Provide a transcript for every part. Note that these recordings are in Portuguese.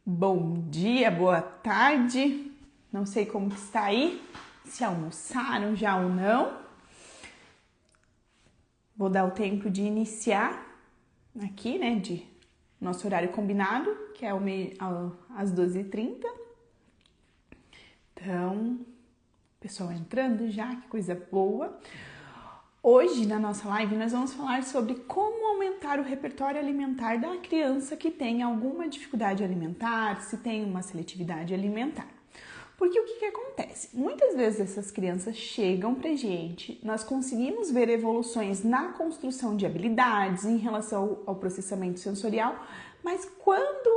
Bom dia, boa tarde, não sei como que está aí, se almoçaram já ou não. Vou dar o tempo de iniciar aqui, né, de nosso horário combinado, que é às 12h30. Então, o pessoal entrando já, que coisa boa. Hoje, na nossa live, nós vamos falar sobre como aumentar o repertório alimentar da criança que tem alguma dificuldade alimentar, se tem uma seletividade alimentar. Porque o que acontece? Muitas vezes essas crianças chegam pra gente, nós conseguimos ver evoluções na construção de habilidades em relação ao processamento sensorial, mas quando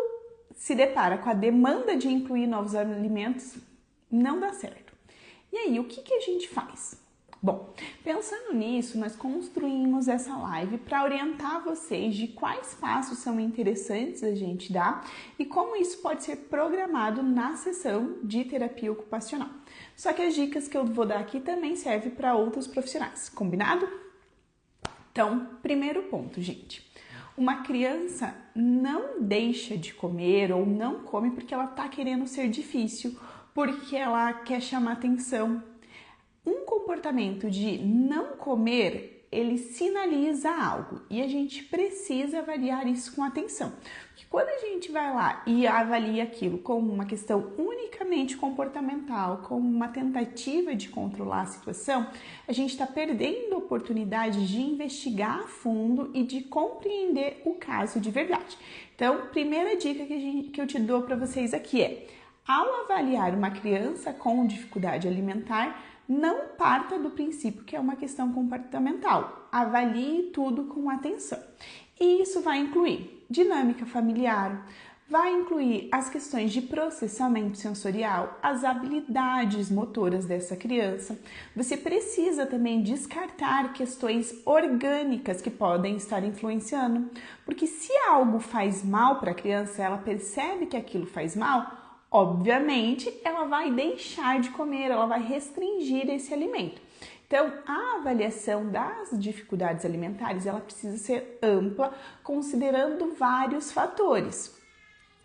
se depara com a demanda de incluir novos alimentos, não dá certo. E aí, o que a gente faz? Bom, pensando nisso, nós construímos essa live para orientar vocês de quais passos são interessantes a gente dar e como isso pode ser programado na sessão de terapia ocupacional. Só que as dicas que eu vou dar aqui também servem para outros profissionais, combinado? Então, primeiro ponto, gente. Uma criança não deixa de comer ou não come porque ela está querendo ser difícil, porque ela quer chamar atenção. Um comportamento de não comer, ele sinaliza algo e a gente precisa avaliar isso com atenção. Porque quando a gente vai lá e avalia aquilo como uma questão unicamente comportamental, como uma tentativa de controlar a situação, a gente está perdendo a oportunidade de investigar a fundo e de compreender o caso de verdade. Então, primeira dica que eu te dou para vocês aqui é: ao avaliar uma criança com dificuldade alimentar, não parta do princípio que é uma questão comportamental. Avalie tudo com atenção. E isso vai incluir dinâmica familiar, vai incluir as questões de processamento sensorial, as habilidades motoras dessa criança. Você precisa também descartar questões orgânicas que podem estar influenciando, porque se algo faz mal para a criança, ela percebe que aquilo faz mal, obviamente, ela vai deixar de comer, ela vai restringir esse alimento. Então, a avaliação das dificuldades alimentares, ela precisa ser ampla, considerando vários fatores.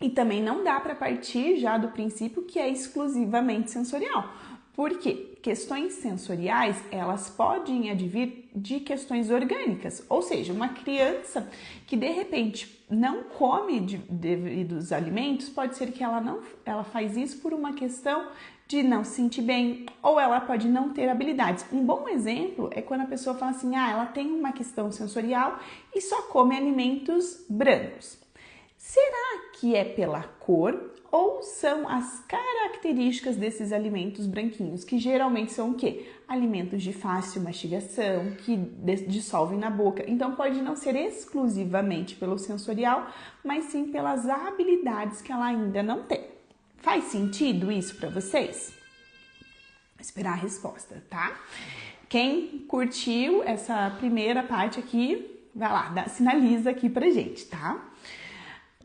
E também não dá para partir já do princípio que é exclusivamente sensorial. Porque questões sensoriais, elas podem advir de questões orgânicas, ou seja, uma criança que de repente não come devido aos alimentos, pode ser que ela faz isso por uma questão de não se sentir bem, ou ela pode não ter habilidades. Um bom exemplo é quando a pessoa fala assim, ela tem uma questão sensorial e só come alimentos brancos. Será que é pela cor ou são as características desses alimentos branquinhos, que geralmente são o quê? Alimentos de fácil mastigação, que dissolvem na boca. Então pode não ser exclusivamente pelo sensorial, mas sim pelas habilidades que ela ainda não tem. Faz sentido isso para vocês? Vou esperar a resposta, tá? Quem curtiu essa primeira parte aqui, vai lá, sinaliza aqui pra gente, tá?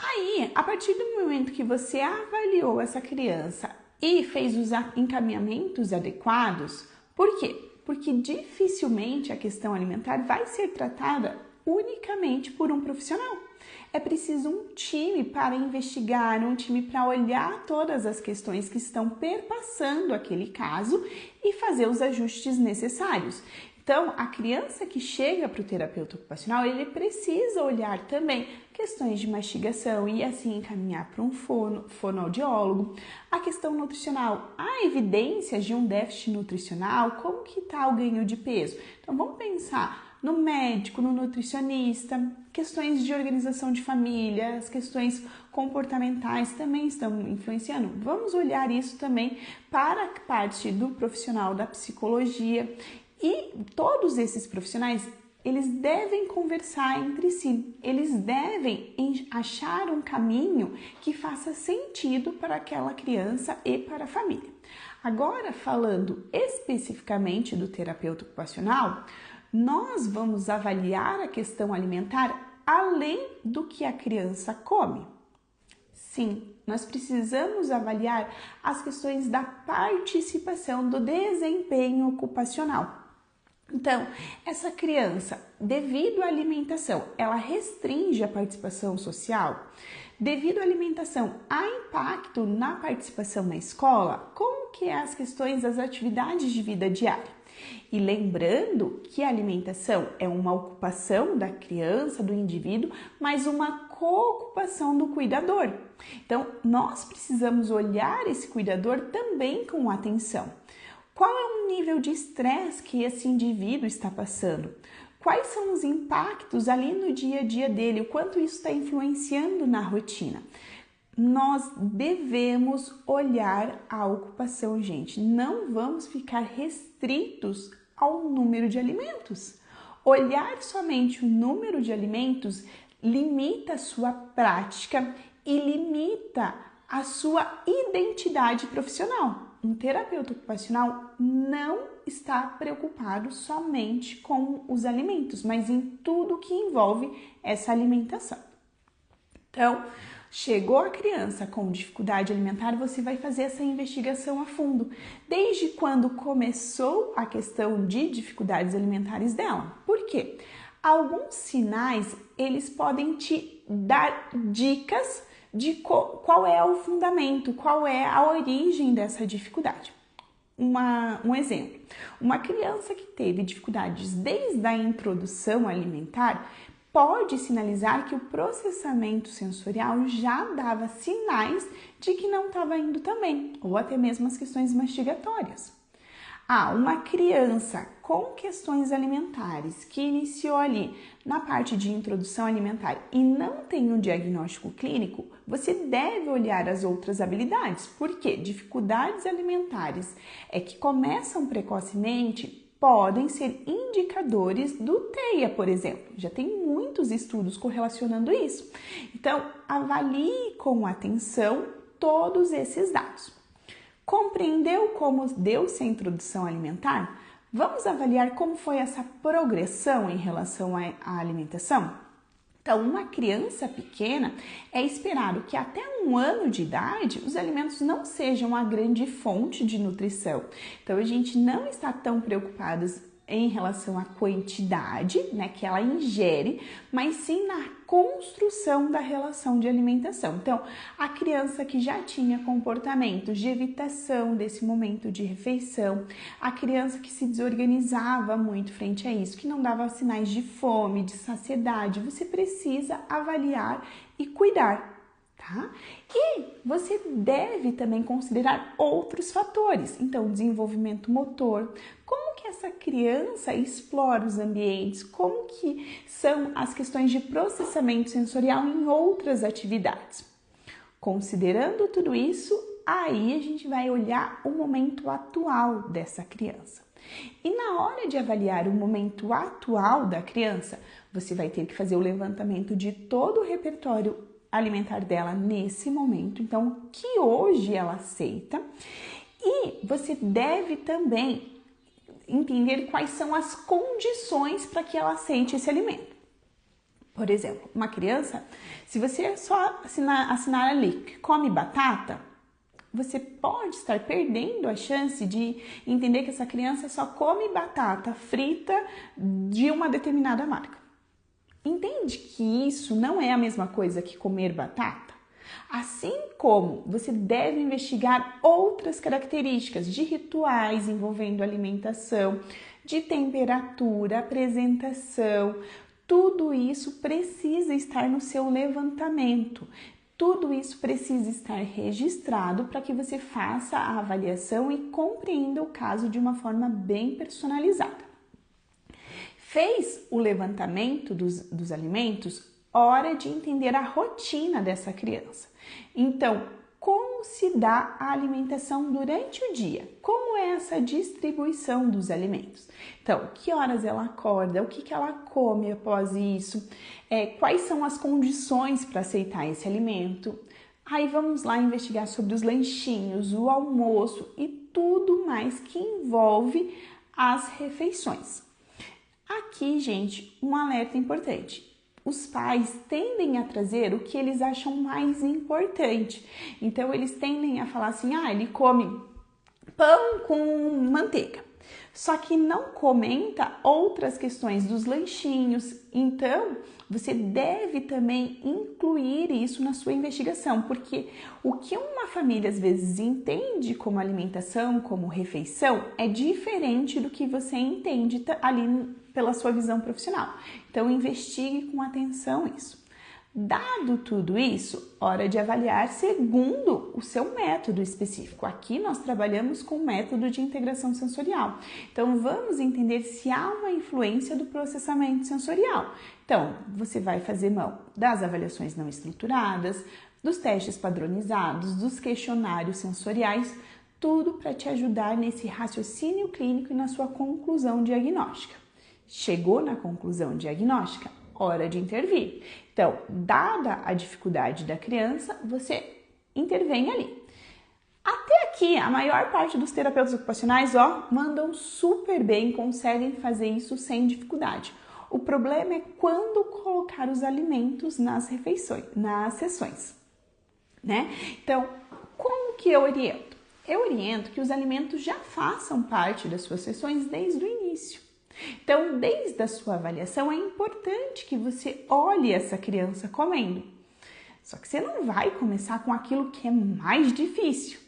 Aí, a partir do momento que você avaliou essa criança e fez os encaminhamentos adequados, por quê? Porque dificilmente a questão alimentar vai ser tratada unicamente por um profissional. É preciso um time para investigar, um time para olhar todas as questões que estão perpassando aquele caso e fazer os ajustes necessários. Então, a criança que chega para o terapeuta ocupacional, ele precisa olhar também questões de mastigação e assim encaminhar para um fonoaudiólogo. A questão nutricional, há evidências de um déficit nutricional, como que está o ganho de peso? Então, vamos pensar no médico, no nutricionista, questões de organização de família, as questões comportamentais também estão influenciando. Vamos olhar isso também para a parte do profissional da psicologia. E todos esses profissionais, eles devem conversar entre si, eles devem achar um caminho que faça sentido para aquela criança e para a família. Agora, falando especificamente do terapeuta ocupacional, nós vamos avaliar a questão alimentar além do que a criança come. Sim, nós precisamos avaliar as questões da participação do desempenho ocupacional. Então, essa criança, devido à alimentação, ela restringe a participação social? Devido à alimentação, há impacto na participação na escola? Como que é as questões das atividades de vida diária? E lembrando que a alimentação é uma ocupação da criança, do indivíduo, mas uma co-ocupação do cuidador. Então, nós precisamos olhar esse cuidador também com atenção. Qual é o nível de estresse que esse indivíduo está passando? Quais são os impactos ali no dia a dia dele? O quanto isso está influenciando na rotina? Nós devemos olhar a ocupação, gente. Não vamos ficar restritos ao número de alimentos. Olhar somente o número de alimentos limita a sua prática e limita a sua identidade profissional. Um terapeuta ocupacional não está preocupado somente com os alimentos, mas em tudo que envolve essa alimentação. Então, chegou a criança com dificuldade alimentar, você vai fazer essa investigação a fundo. Desde quando começou a questão de dificuldades alimentares dela? Por quê? Alguns sinais, eles podem te dar dicas de qual é o fundamento, qual é a origem dessa dificuldade. Um exemplo, uma criança que teve dificuldades desde a introdução alimentar pode sinalizar que o processamento sensorial já dava sinais de que não estava indo também, ou até mesmo as questões mastigatórias. Uma criança com questões alimentares que iniciou ali na parte de introdução alimentar e não tem um diagnóstico clínico, você deve olhar as outras habilidades, porque dificuldades alimentares que começam precocemente podem ser indicadores do TEA, por exemplo. Já tem muitos estudos correlacionando isso. Então, avalie com atenção todos esses dados. Compreendeu como deu-se a introdução alimentar? Vamos avaliar como foi essa progressão em relação à alimentação? Então, uma criança pequena, é esperado que até 1 ano de idade os alimentos não sejam a grande fonte de nutrição. Então, a gente não está tão preocupados em relação à quantidade, que ela ingere, mas sim na construção da relação de alimentação. Então, a criança que já tinha comportamentos de evitação desse momento de refeição, a criança que se desorganizava muito frente a isso, que não dava sinais de fome, de saciedade, você precisa avaliar e cuidar. Tá? E você deve também considerar outros fatores, então desenvolvimento motor, como que essa criança explora os ambientes, como que são as questões de processamento sensorial em outras atividades. Considerando tudo isso, aí a gente vai olhar o momento atual dessa criança. E na hora de avaliar o momento atual da criança, você vai ter que fazer o levantamento de todo o repertório alimentar dela nesse momento, então o que hoje ela aceita, e você deve também entender quais são as condições para que ela aceite esse alimento. Por exemplo, uma criança, se você só assinar ali que come batata, você pode estar perdendo a chance de entender que essa criança só come batata frita de uma determinada marca. Entende que isso não é a mesma coisa que comer batata? Assim como você deve investigar outras características de rituais envolvendo alimentação, de temperatura, apresentação, tudo isso precisa estar no seu levantamento. Tudo isso precisa estar registrado para que você faça a avaliação e compreenda o caso de uma forma bem personalizada. Fez o levantamento dos alimentos, hora de entender a rotina dessa criança. Então, como se dá a alimentação durante o dia? Como é essa distribuição dos alimentos? Então, que horas ela acorda? O que ela come após isso? Quais são as condições para aceitar esse alimento? Aí vamos lá investigar sobre os lanchinhos, o almoço e tudo mais que envolve as refeições. Aqui, gente, um alerta importante. Os pais tendem a trazer o que eles acham mais importante. Então, eles tendem a falar assim, ele come pão com manteiga. Só que não comenta outras questões dos lanchinhos. Então, você deve também incluir isso na sua investigação, porque o que uma família às vezes entende como alimentação, como refeição, é diferente do que você entende ali pela sua visão profissional. Então, investigue com atenção isso. Dado tudo isso, hora de avaliar segundo o seu método específico. Aqui nós trabalhamos com o método de integração sensorial. Então, vamos entender se há uma influência do processamento sensorial. Então, você vai fazer mão das avaliações não estruturadas, dos testes padronizados, dos questionários sensoriais, tudo para te ajudar nesse raciocínio clínico e na sua conclusão diagnóstica. Chegou na conclusão diagnóstica? Hora de intervir. Então, dada a dificuldade da criança, você intervém ali. Até aqui, a maior parte dos terapeutas ocupacionais, mandam super bem, conseguem fazer isso sem dificuldade. O problema é quando colocar os alimentos nas refeições, nas sessões, né? Então, como que eu oriento? Eu oriento que os alimentos já façam parte das suas sessões desde o início. Então, desde a sua avaliação, é importante que você olhe essa criança comendo. Só que você não vai começar com aquilo que é mais difícil,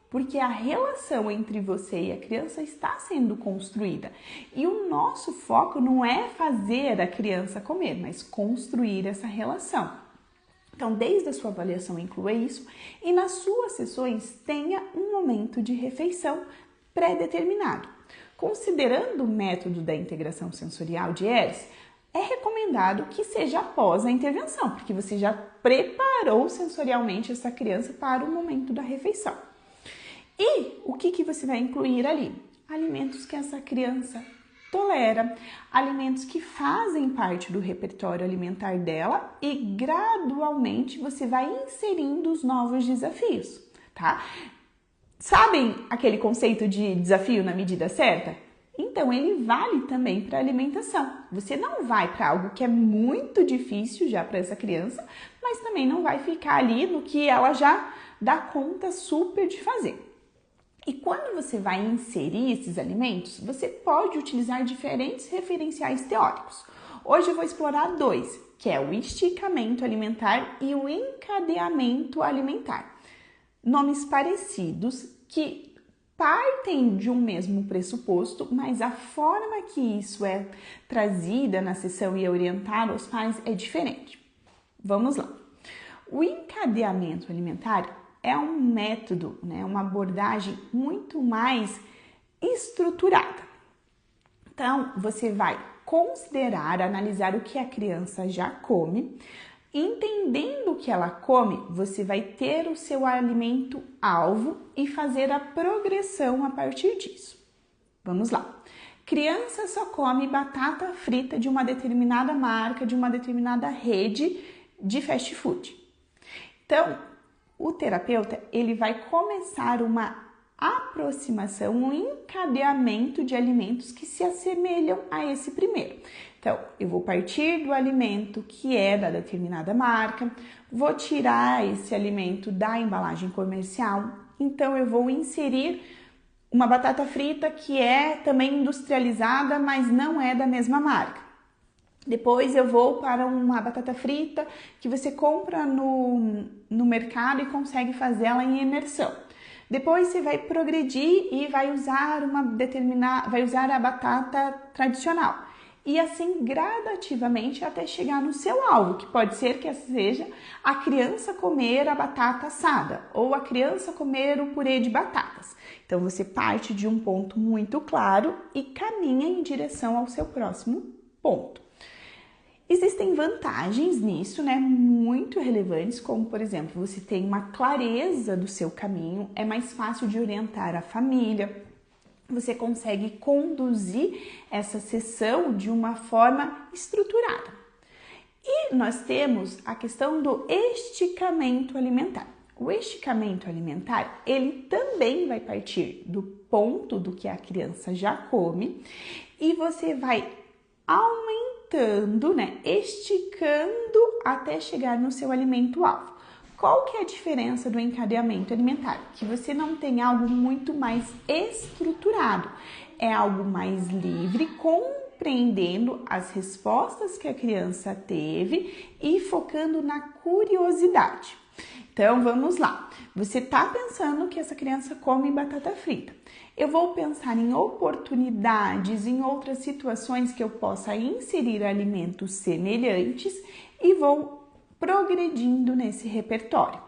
porque a relação entre você e a criança está sendo construída. E o nosso foco não é fazer a criança comer, mas construir essa relação. Então, desde a sua avaliação, inclua isso e nas suas sessões tenha um momento de refeição pré-determinado. Considerando o método da integração sensorial de Ehrlich, é recomendado que seja após a intervenção, porque você já preparou sensorialmente essa criança para o momento da refeição. E o que você vai incluir ali? Alimentos que essa criança tolera, alimentos que fazem parte do repertório alimentar dela e gradualmente você vai inserindo os novos desafios, tá? Sabem aquele conceito de desafio na medida certa? Então, ele vale também para a alimentação. Você não vai para algo que é muito difícil já para essa criança, mas também não vai ficar ali no que ela já dá conta super de fazer. E quando você vai inserir esses alimentos, você pode utilizar diferentes referenciais teóricos. Hoje eu vou explorar dois, que é o esticamento alimentar e o encadeamento alimentar. Nomes parecidos que partem de um mesmo pressuposto, mas a forma que isso é trazida na sessão e orientada aos pais é diferente. Vamos lá. O encadeamento alimentar é um método, uma abordagem muito mais estruturada. Então, você vai considerar, analisar o que a criança já come. Entendendo o que ela come, você vai ter o seu alimento alvo e fazer a progressão a partir disso. Vamos lá. Criança só come batata frita de uma determinada marca, de uma determinada rede de fast food. Então, o terapeuta, ele vai começar uma aproximação, um encadeamento de alimentos que se assemelham a esse primeiro. Então, eu vou partir do alimento que é da determinada marca, vou tirar esse alimento da embalagem comercial, então eu vou inserir uma batata frita que é também industrializada, mas não é da mesma marca. Depois eu vou para uma batata frita que você compra no mercado e consegue fazer ela em imersão. Depois você vai progredir e vai usar a batata tradicional. E assim gradativamente até chegar no seu alvo, que pode ser que seja a criança comer a batata assada ou a criança comer o purê de batatas. Então você parte de um ponto muito claro e caminha em direção ao seu próximo ponto. Existem vantagens nisso, muito relevantes, como por exemplo, você tem uma clareza do seu caminho, é mais fácil de orientar a família, você consegue conduzir essa sessão de uma forma estruturada. E nós temos a questão do esticamento alimentar. O esticamento alimentar, ele também vai partir do ponto do que a criança já come e você vai aumentando, esticando até chegar no seu alimento-alvo. Qual que é a diferença do encadeamento alimentar? Que você não tem algo muito mais estruturado, é algo mais livre, compreendendo as respostas que a criança teve e focando na curiosidade. Então, vamos lá. Você está pensando que essa criança come batata frita. Eu vou pensar em oportunidades, em outras situações que eu possa inserir alimentos semelhantes e vou progredindo nesse repertório.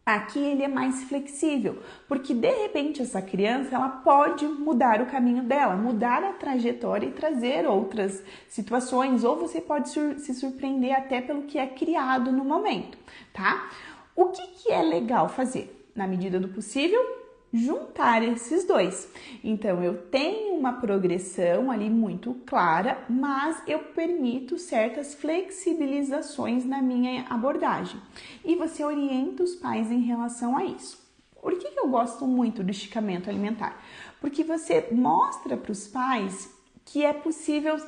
Aqui ele é mais flexível, porque de repente essa criança ela pode mudar o caminho dela, mudar a trajetória e trazer outras situações, ou você pode se surpreender até pelo que é criado no momento, tá? O que é legal fazer? Na medida do possível, juntar esses dois. Então, eu tenho uma progressão ali muito clara, mas eu permito certas flexibilizações na minha abordagem. E você orienta os pais em relação a isso. Por que eu gosto muito do esticamento alimentar? Porque você mostra para os pais que é possível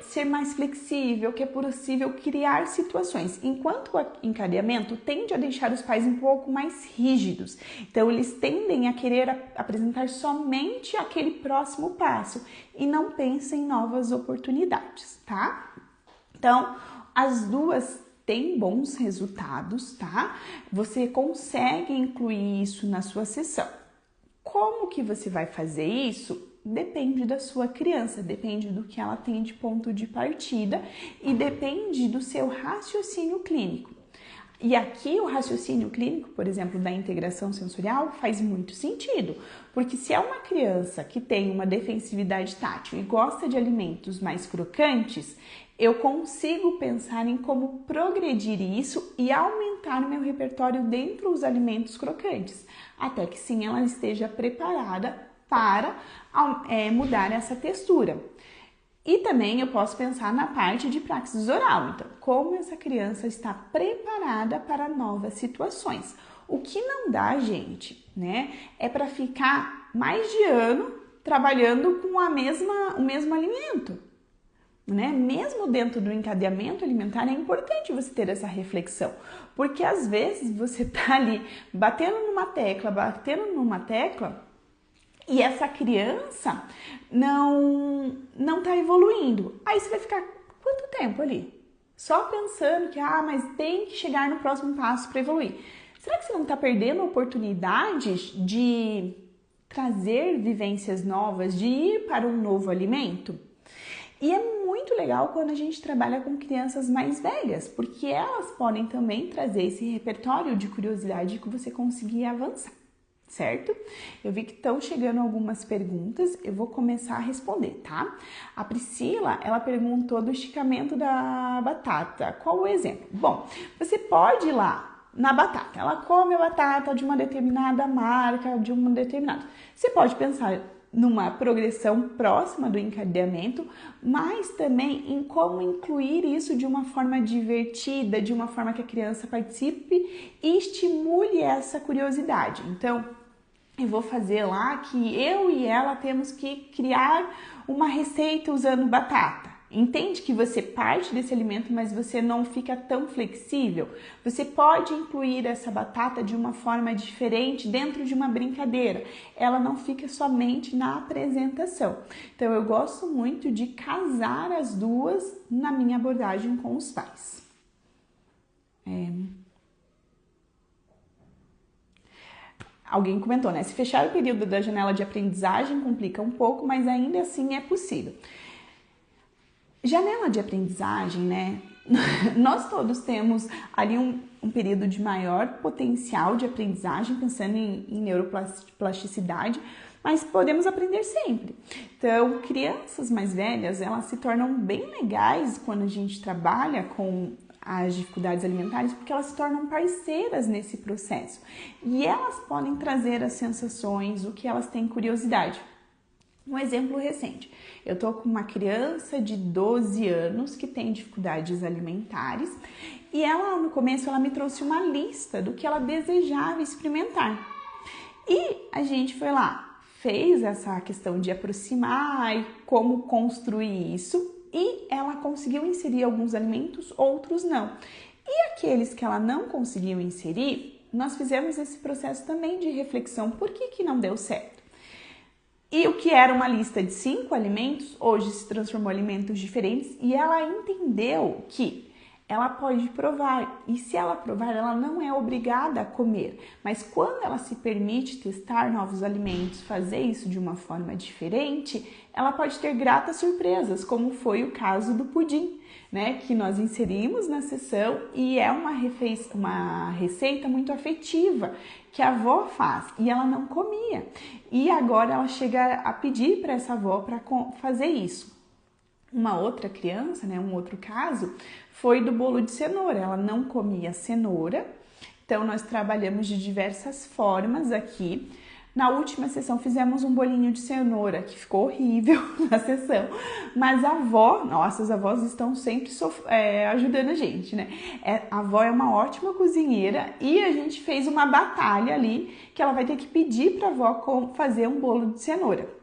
ser mais flexível, que é possível criar situações, enquanto o encadeamento tende a deixar os pais um pouco mais rígidos. Então, eles tendem a querer apresentar somente aquele próximo passo e não pensam em novas oportunidades, tá? Então, as duas têm bons resultados, tá? Você consegue incluir isso na sua sessão. Como que você vai fazer isso? Depende da sua criança, depende do que ela tem de ponto de partida e depende do seu raciocínio clínico. E aqui o raciocínio clínico, por exemplo, da integração sensorial faz muito sentido, porque se é uma criança que tem uma defensividade tátil e gosta de alimentos mais crocantes, eu consigo pensar em como progredir isso e aumentar meu repertório dentro dos alimentos crocantes, até que sim ela esteja preparada para mudar essa textura. E também eu posso pensar na parte de praxis oral, então, como essa criança está preparada para novas situações. O que não dá, gente, né, é para ficar mais de ano trabalhando com o mesmo alimento, né? Mesmo dentro do encadeamento alimentar é importante você ter essa reflexão, porque às vezes você tá ali batendo numa tecla, e essa criança não tá evoluindo. Aí você vai ficar quanto tempo ali? Só pensando que, mas tem que chegar no próximo passo para evoluir. Será que você não está perdendo oportunidades de trazer vivências novas, de ir para um novo alimento? E é muito legal quando a gente trabalha com crianças mais velhas, porque elas podem também trazer esse repertório de curiosidade que você conseguir avançar. Certo? Eu vi que estão chegando algumas perguntas, eu vou começar a responder, tá? A Priscila, ela perguntou do esticamento da batata. Qual o exemplo? Bom, você pode ir lá na batata, ela come a batata de uma determinada marca, de uma determinada. Você pode pensar numa progressão próxima do encadeamento, mas também em como incluir isso de uma forma divertida, de uma forma que a criança participe e estimule essa curiosidade. Então, eu vou fazer lá que eu e ela temos que criar uma receita usando batata. Entende que você parte desse alimento, mas você não fica tão flexível? Você pode incluir essa batata de uma forma diferente dentro de uma brincadeira. Ela não fica somente na apresentação. Então, eu gosto muito de casar as duas na minha abordagem com os pais. Alguém comentou, né? Se fechar o período da janela de aprendizagem complica um pouco, mas ainda assim é possível. Janela de aprendizagem, né? Nós todos temos ali um período de maior potencial de aprendizagem, pensando em neuroplasticidade, mas podemos aprender sempre. Então, crianças mais velhas, elas se tornam bem legais quando a gente trabalha com as dificuldades alimentares, porque elas se tornam parceiras nesse processo. E elas podem trazer as sensações, o que elas têm curiosidade. Um exemplo recente, eu tô com uma criança de 12 anos que tem dificuldades alimentares e ela, no começo, ela me trouxe uma lista do que ela desejava experimentar. E a gente foi lá, fez essa questão de aproximar e como construir isso, e ela conseguiu inserir alguns alimentos, outros não. E aqueles que ela não conseguiu inserir, nós fizemos esse processo também de reflexão. Por que não deu certo? E o que era uma lista de 5 alimentos, hoje se transformou em alimentos diferentes e ela entendeu que ela pode provar, e se ela provar, ela não é obrigada a comer, mas quando ela se permite testar novos alimentos, fazer isso de uma forma diferente, ela pode ter gratas surpresas, como foi o caso do pudim, né, que nós inserimos na sessão e é uma receita muito afetiva que a avó faz e ela não comia. E agora ela chega a pedir para essa avó para fazer isso. Uma outra criança, né, um outro caso, foi do bolo de cenoura. Ela não comia cenoura, então nós trabalhamos de diversas formas aqui. Na última sessão fizemos um bolinho de cenoura, que ficou horrível na sessão, mas a avó, nossa, as avós estão sempre ajudando a gente, né? A avó é uma ótima cozinheira e a gente fez uma batalha ali, que ela vai ter que pedir para a avó fazer um bolo de cenoura.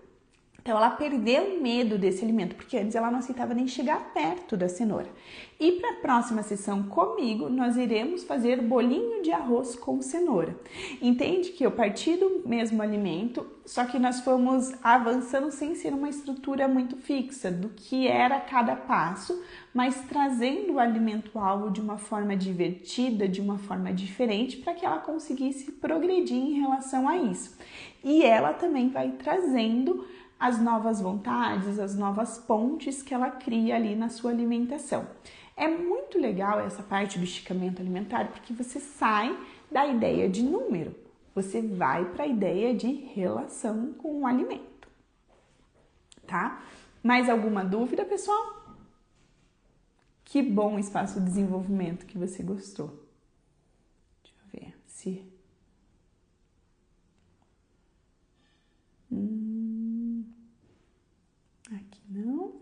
Então, ela perdeu o medo desse alimento, porque antes ela não aceitava nem chegar perto da cenoura. E para a próxima sessão comigo, nós iremos fazer bolinho de arroz com cenoura. Entende que eu parti do mesmo alimento, só que nós fomos avançando sem ser uma estrutura muito fixa do que era cada passo, mas trazendo o alimento-alvo de uma forma divertida, de uma forma diferente, para que ela conseguisse progredir em relação a isso. E ela também vai trazendo as novas vontades, as novas pontes que ela cria ali na sua alimentação. É muito legal essa parte do esticamento alimentar, porque você sai da ideia de número, você vai para a ideia de relação com o alimento, tá? Mais alguma dúvida, pessoal? Que bom espaço de desenvolvimento que você gostou. Deixa eu ver se... Aqui não.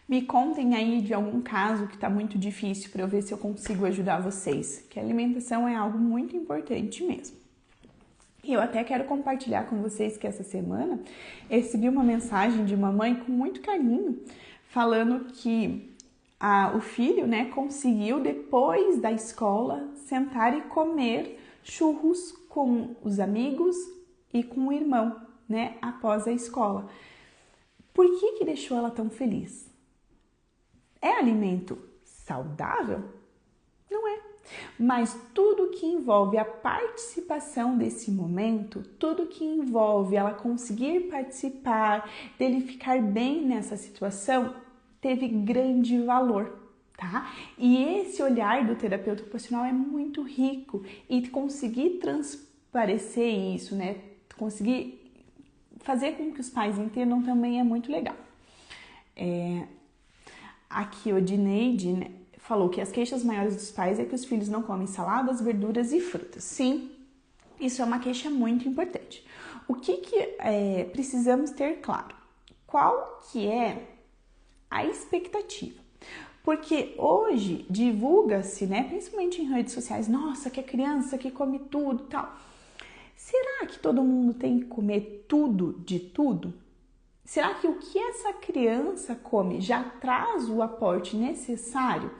Me contem aí de algum caso que está muito difícil para eu ver se eu consigo ajudar vocês, que a alimentação é algo muito importante mesmo. E eu até quero compartilhar com vocês que essa semana eu recebi uma mensagem de uma mãe com muito carinho, falando que o filho, né, conseguiu depois da escola sentar e comer churros com os amigos e com o irmão, né, após a escola. Por que deixou ela tão feliz? É alimento saudável? Não é. Mas tudo que envolve a participação desse momento, tudo que envolve ela conseguir participar, dele ficar bem nessa situação, teve grande valor, tá? E esse olhar do terapeuta ocupacional é muito rico e conseguir transparecer isso, né? Conseguir fazer com que os pais entendam também é muito legal. Aqui o Dineide, né, falou que as queixas maiores dos pais é que os filhos não comem saladas, verduras e frutas. Sim, isso é uma queixa muito importante. O que precisamos ter claro? Qual que é a expectativa? Porque hoje divulga-se, né, principalmente em redes sociais, nossa, que a criança que come tudo e tal. Será que todo mundo tem que comer tudo de tudo? Será que o que essa criança come já traz o aporte necessário?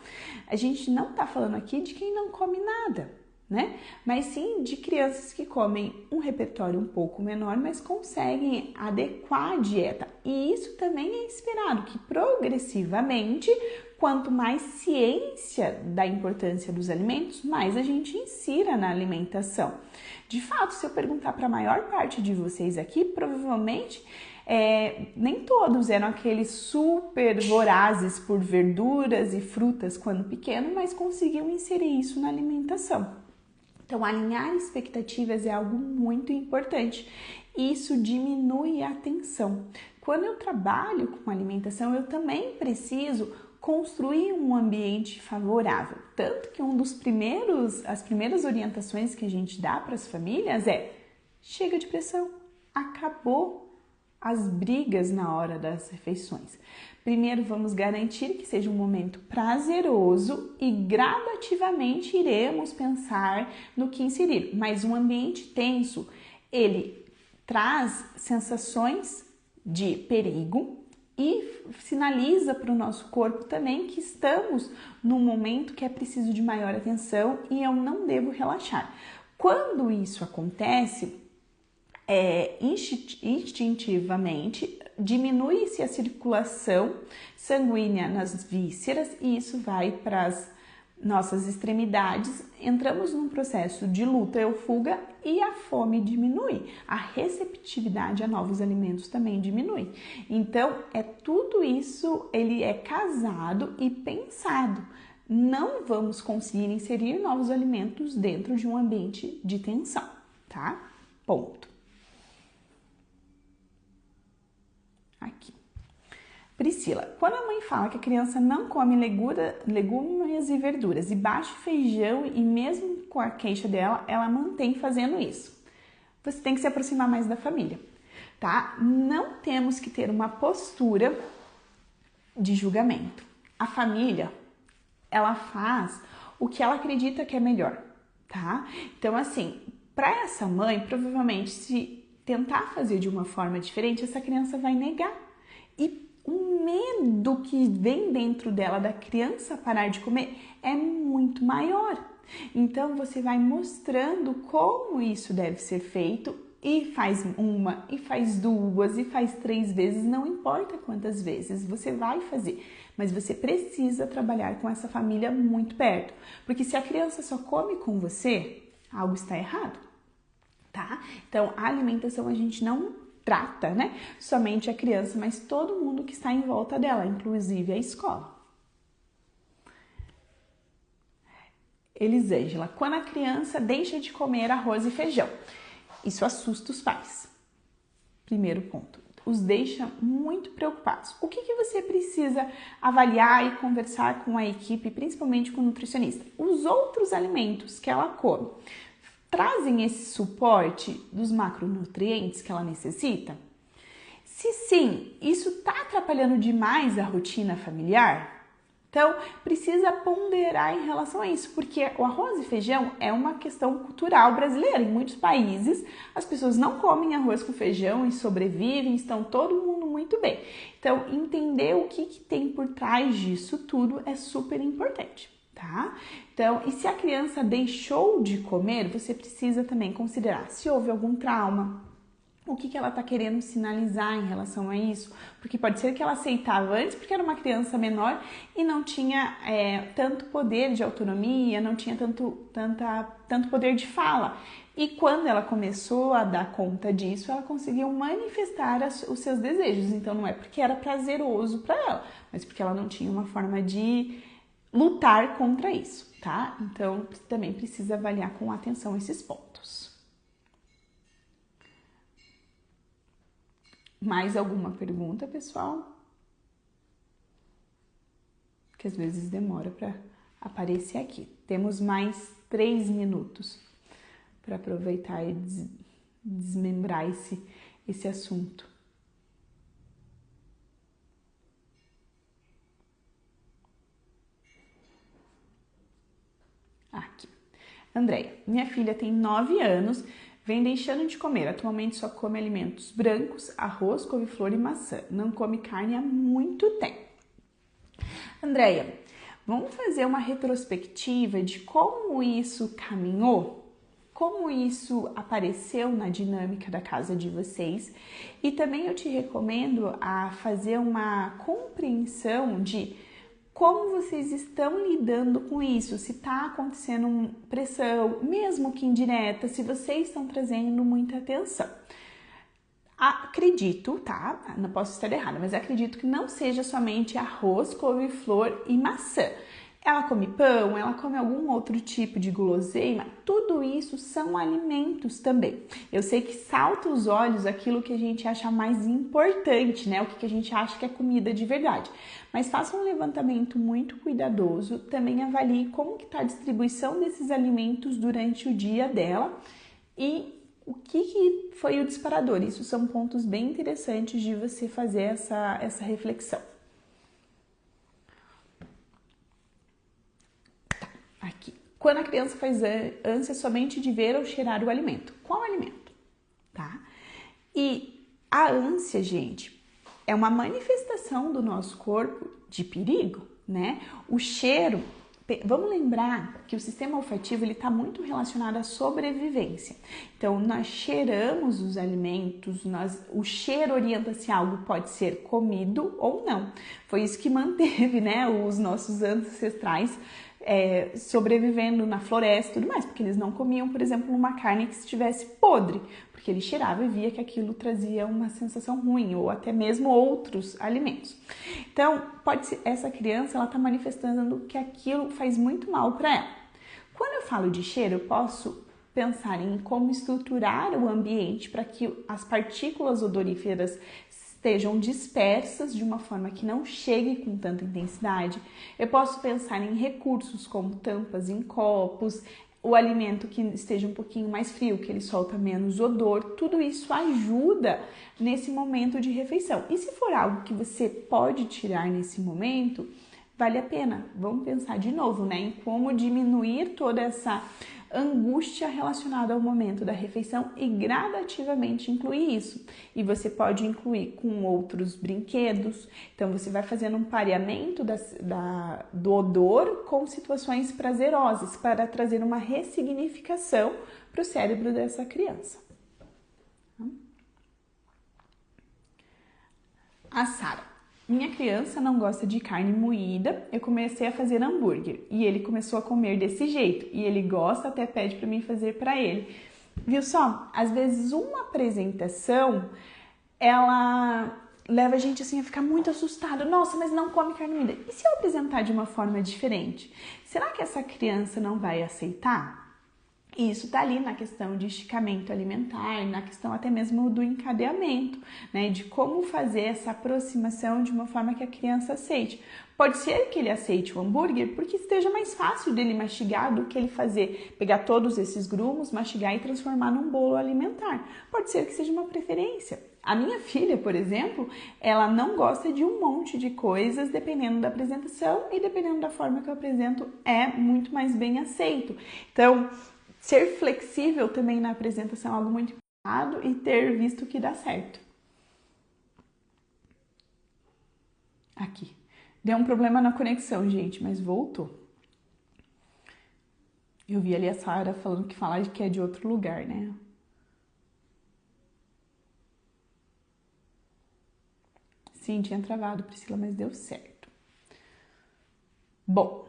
A gente não está falando aqui de quem não come nada, né? Mas sim de crianças que comem um repertório um pouco menor, mas conseguem adequar a dieta. E isso também é esperado, que progressivamente, quanto mais ciência da importância dos alimentos, mais a gente insira na alimentação. De fato, se eu perguntar para a maior parte de vocês aqui, provavelmente nem todos eram aqueles super vorazes por verduras e frutas quando pequeno, mas conseguiam inserir isso na alimentação. Então, alinhar expectativas é algo muito importante. Isso diminui a tensão. Quando eu trabalho com alimentação, eu também preciso construir um ambiente favorável. Tanto que as primeiras orientações que a gente dá para as famílias chega de pressão, acabou as brigas na hora das refeições. Primeiro vamos garantir que seja um momento prazeroso e gradativamente iremos pensar no que inserir. Mas um ambiente tenso, ele traz sensações de perigo e sinaliza para o nosso corpo também que estamos num momento que é preciso de maior atenção e eu não devo relaxar. Quando isso acontece, instintivamente diminui-se a circulação sanguínea nas vísceras e isso vai para as nossas extremidades, entramos num processo de luta ou fuga e a fome diminui, a receptividade a novos alimentos também diminui. Então, tudo isso, ele é casado e pensado. Não vamos conseguir inserir novos alimentos dentro de um ambiente de tensão, tá? Ponto. Aqui. Priscila, quando a mãe fala que a criança não come legumes e verduras e baixa feijão e mesmo com a queixa dela, ela mantém fazendo isso. Você tem que se aproximar mais da família, tá? Não temos que ter uma postura de julgamento. A família, ela faz o que ela acredita que é melhor, tá? Então, assim, para essa mãe, provavelmente, se tentar fazer de uma forma diferente, essa criança vai negar. E o medo que vem dentro dela da criança parar de comer é muito maior. Então, você vai mostrando como isso deve ser feito e faz uma, e faz duas, e faz 3 vezes, não importa quantas vezes você vai fazer. Mas você precisa trabalhar com essa família muito perto. Porque se a criança só come com você, algo está errado, tá? Então, a alimentação a gente não trata, né? Somente a criança, mas todo mundo que está em volta dela, inclusive a escola. Elisângela, quando a criança deixa de comer arroz e feijão, isso assusta os pais. Primeiro ponto, os deixa muito preocupados. O que você precisa avaliar e conversar com a equipe, principalmente com o nutricionista? Os outros alimentos que ela come trazem esse suporte dos macronutrientes que ela necessita? Se sim, isso está atrapalhando demais a rotina familiar? Então, precisa ponderar em relação a isso, porque o arroz e feijão é uma questão cultural brasileira. Em muitos países, as pessoas não comem arroz com feijão e sobrevivem, estão todo mundo muito bem. Então, entender o que tem por trás disso tudo é super importante, tá? Então, e se a criança deixou de comer, você precisa também considerar se houve algum trauma, o que ela está querendo sinalizar em relação a isso, porque pode ser que ela aceitava antes porque era uma criança menor e não tinha tanto poder de autonomia, não tinha tanto poder de fala. E quando ela começou a dar conta disso, ela conseguiu manifestar os seus desejos. Então, não é porque era prazeroso para ela, mas porque ela não tinha uma forma de lutar contra isso, tá? Então, também precisa avaliar com atenção esses pontos. Mais alguma pergunta, pessoal? Que às vezes demora para aparecer aqui. Temos mais 3 minutos para aproveitar e desmembrar esse assunto. Aqui. Andréia, minha filha tem 9 anos, vem deixando de comer. Atualmente só come alimentos brancos, arroz, couve-flor e maçã. Não come carne há muito tempo. Andréia, vamos fazer uma retrospectiva de como isso caminhou? Como isso apareceu na dinâmica da casa de vocês? E também eu te recomendo a fazer uma compreensão de como vocês estão lidando com isso, se está acontecendo pressão, mesmo que indireta, se vocês estão trazendo muita atenção. Acredito, tá? Não posso estar errada, mas acredito que não seja somente arroz, couve-flor e maçã. Ela come pão, ela come algum outro tipo de guloseima, tudo isso são alimentos também. Eu sei que salta os olhos aquilo que a gente acha mais importante, né? O que a gente acha que é comida de verdade. Mas faça um levantamento muito cuidadoso, também avalie como que está a distribuição desses alimentos durante o dia dela e o que foi o disparador. Isso são pontos bem interessantes de você fazer essa reflexão. Aqui. Quando a criança faz ânsia somente de ver ou cheirar o alimento. Qual alimento? Tá? E a ânsia, gente, é uma manifestação do nosso corpo de perigo, né? O cheiro, vamos lembrar que o sistema olfativo ele está muito relacionado à sobrevivência. Então, nós cheiramos os alimentos, o cheiro orienta se algo pode ser comido ou não. Foi isso que manteve, né, os nossos ancestrais sobrevivendo na floresta e tudo mais, porque eles não comiam, por exemplo, uma carne que estivesse podre, porque ele cheirava e via que aquilo trazia uma sensação ruim, ou até mesmo outros alimentos. Então, pode ser, essa criança ela está manifestando que aquilo faz muito mal para ela. Quando eu falo de cheiro, eu posso pensar em como estruturar o ambiente para que as partículas odoríferas estejam dispersas de uma forma que não chegue com tanta intensidade. Eu posso pensar em recursos como tampas em copos, o alimento que esteja um pouquinho mais frio, que ele solta menos odor. Tudo isso ajuda nesse momento de refeição. E se for algo que você pode tirar nesse momento, vale a pena. Vamos pensar de novo, né, em como diminuir toda essa angústia relacionada ao momento da refeição e gradativamente incluir isso. E você pode incluir com outros brinquedos. Então, você vai fazendo um pareamento do odor com situações prazerosas para trazer uma ressignificação para o cérebro dessa criança. A Sara. Minha criança não gosta de carne moída, eu comecei a fazer hambúrguer e ele começou a comer desse jeito e ele gosta, até pede para mim fazer para ele. Viu só? Às vezes uma apresentação, ela leva a gente assim a ficar muito assustado. Nossa, mas não come carne moída. E se eu apresentar de uma forma diferente? Será que essa criança não vai aceitar? E isso tá ali na questão de esticamento alimentar, na questão até mesmo do encadeamento, né? De como fazer essa aproximação de uma forma que a criança aceite. Pode ser que ele aceite o hambúrguer porque esteja mais fácil dele mastigar do que ele pegar todos esses grumos, mastigar e transformar num bolo alimentar. Pode ser que seja uma preferência. A minha filha, por exemplo, ela não gosta de um monte de coisas, dependendo da apresentação e dependendo da forma que eu apresento, é muito mais bem aceito. Então, ser flexível também na apresentação é algo muito importante e ter visto que dá certo. Aqui. Deu um problema na conexão, gente, mas voltou. Eu vi ali a Sara falando que é de outro lugar, né? Sim, tinha travado, Priscila, mas deu certo. Bom,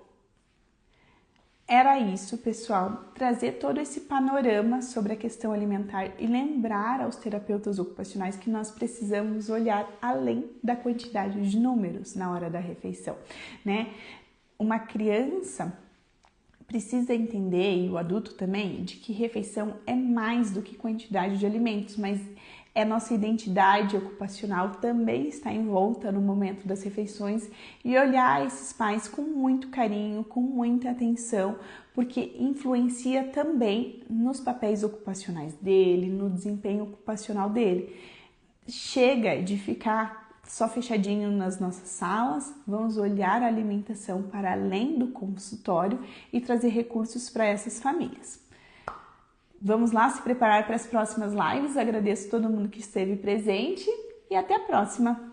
era isso, pessoal, trazer todo esse panorama sobre a questão alimentar e lembrar aos terapeutas ocupacionais que nós precisamos olhar além da quantidade de números na hora da refeição, né? Uma criança precisa entender, e o adulto também, de que refeição é mais do que quantidade de alimentos, mas nossa identidade ocupacional também está envolta no momento das refeições e olhar esses pais com muito carinho, com muita atenção, porque influencia também nos papéis ocupacionais dele, no desempenho ocupacional dele. Chega de ficar só fechadinho nas nossas salas, vamos olhar a alimentação para além do consultório e trazer recursos para essas famílias. Vamos lá se preparar para as próximas lives. Agradeço a todo mundo que esteve presente e até a próxima!